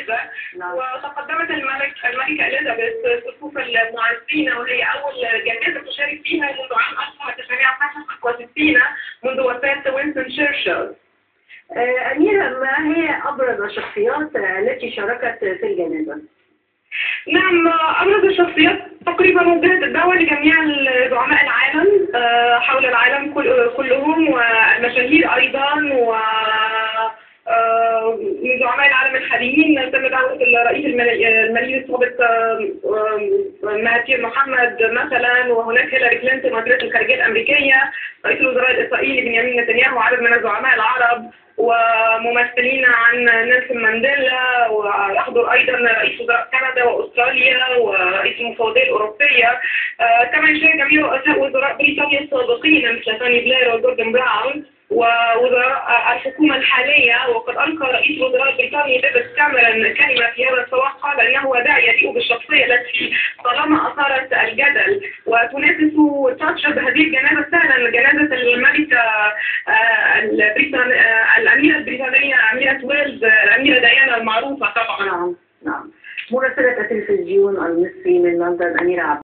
الجنازة. وتقدمت الملكة إليزابيث صفوف المعزين، وهي أول جنازة تشارك فيها منذ عام 1965 منذ وفاة وينستون تشرشل. أميرة، ما هي أبرز الشخصيات التي شاركت في الجنازة؟ نعم، أبرز الشخصيات تقريبا وجهت الدعوة لجميع زعماء العالم حول العالم كلهم، والمشاهير أيضا، من زعماء العالم الحاليين تم دعوة الرئيس المالي السابق مهاتير محمد مثلا، وهناك هيلاري كلينتون وزيرة الخارجية الأمريكية، رئيس الوزراء الإسرائيلي بنيامين نتنياهو، وعدد من الزعماء العرب وممثلين عن نيلسون مانديلا، ويحضر أيضا رئيس وزراء كندا وأستراليا ورئيس المفوضية الأوروبية. كما يشارك جميع رؤساء وزراء بريطانيا السابقين مثل توني بلير وجوردن براون، ووزراء الحكومة الحالية. وقد ألقى رئيس وزراء بريطانيا ديفيد كاميرون كلمة في هذا السياق، قال إنه وداع يليق بالشخصية التي طالما أثارت الجدل وتنافس تاتشر بهذه الجنازة سهلا جنازة الملكة الأميرة البريطانية أميرة ويلز، الأميرة ديانا المعروفة طبعا. نعم. مراسلة التلفزيون المصري من لندن، أميرة عبد